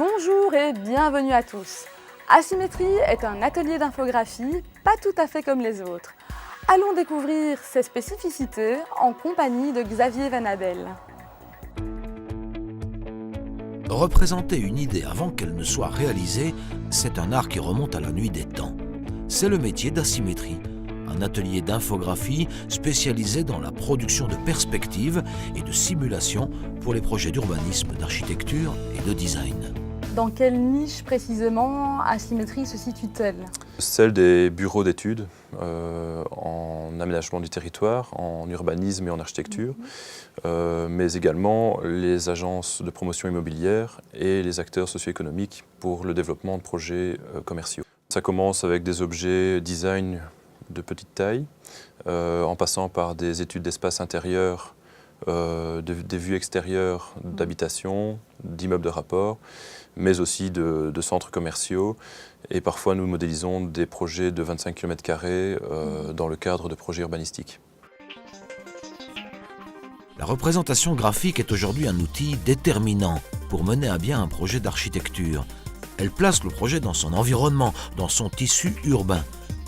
Bonjour et bienvenue à tous. Asymétrie est un atelier d'infographie pas tout à fait comme les autres. Allons découvrir ses spécificités en compagnie de Xavier Van Adel. Représenter une idée avant qu'elle ne soit réalisée, c'est un art qui remonte à la nuit des temps. C'est le métier d'asymétrie, un atelier d'infographie spécialisé dans la production de perspectives et de simulations pour les projets d'urbanisme, d'architecture et de design. Dans quelle niche précisément Asymétrie se situe-t-elle? Celle des bureaux d'études en aménagement du territoire, en urbanisme et en architecture, mais également les agences de promotion immobilière et les acteurs socio-économiques pour le développement de projets commerciaux. Ça commence avec des objets design de petite taille, en passant par des études d'espace intérieur, des vues extérieures d'habitations, d'immeubles de rapport, mais aussi de centres commerciaux. Et parfois, nous modélisons des projets de 25 km² dans le cadre de projets urbanistiques. La représentation graphique est aujourd'hui un outil déterminant pour mener à bien un projet d'architecture. Elle place le projet dans son environnement, dans son tissu urbain.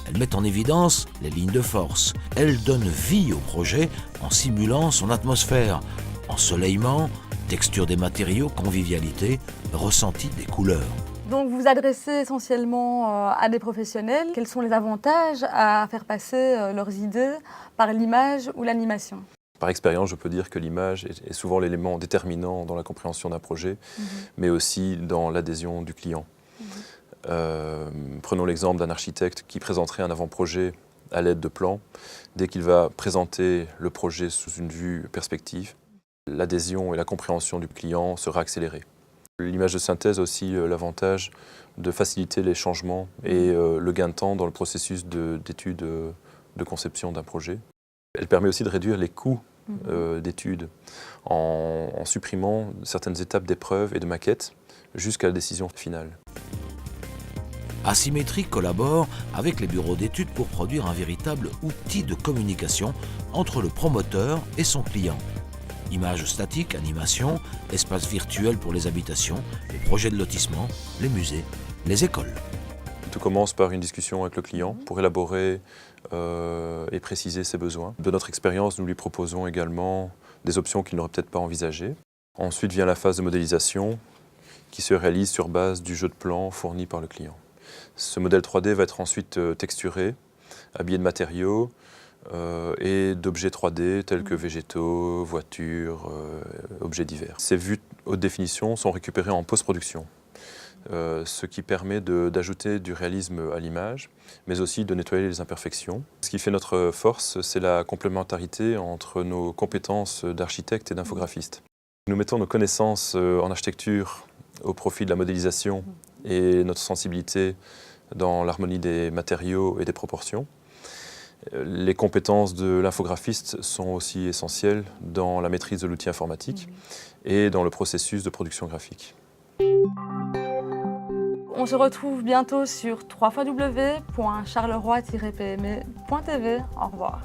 Elle met en évidence les lignes de force. Elle donne vie au projet en simulant son atmosphère, ensoleillement, texture des matériaux, convivialité, ressenti des couleurs. Donc vous vous adressez essentiellement à des professionnels. Quels sont les avantages à faire passer leurs idées par l'image ou l'animation? Par expérience, je peux dire que l'image est souvent l'élément déterminant dans la compréhension d'un projet, mais aussi dans l'adhésion du client. Prenons l'exemple d'un architecte qui présenterait un avant-projet à l'aide de plans. Dès qu'il va présenter le projet sous une vue perspective, l'adhésion et la compréhension du client sera accélérée. L'image de synthèse a aussi l'avantage de faciliter les changements et le gain de temps dans le processus d'étude de conception d'un projet. Elle permet aussi de réduire les coûts d'études en supprimant certaines étapes d'épreuves et de maquettes jusqu'à la décision finale. Asymétrie collabore avec les bureaux d'études pour produire un véritable outil de communication entre le promoteur et son client. Images statiques, animations, espaces virtuels pour les habitations, les projets de lotissement, les musées, les écoles. Tout commence par une discussion avec le client pour élaborer et préciser ses besoins. De notre expérience, nous lui proposons également des options qu'il n'aurait peut-être pas envisagées. Ensuite vient la phase de modélisation qui se réalise sur base du jeu de plans fourni par le client. Ce modèle 3D va être ensuite texturé, habillé de matériaux et d'objets 3D tels que végétaux, voitures, objets divers. Ces vues haute définition sont récupérées en post-production, ce qui permet d'ajouter du réalisme à l'image, mais aussi de nettoyer les imperfections. Ce qui fait notre force, c'est la complémentarité entre nos compétences d'architecte et d'infographiste. Nous mettons nos connaissances en architecture au profit de la modélisation et notre sensibilité dans l'harmonie des matériaux et des proportions. Les compétences de l'infographiste sont aussi essentielles dans la maîtrise de l'outil informatique et dans le processus de production graphique. On se retrouve bientôt sur www.charleroi-pme.tv. Au revoir.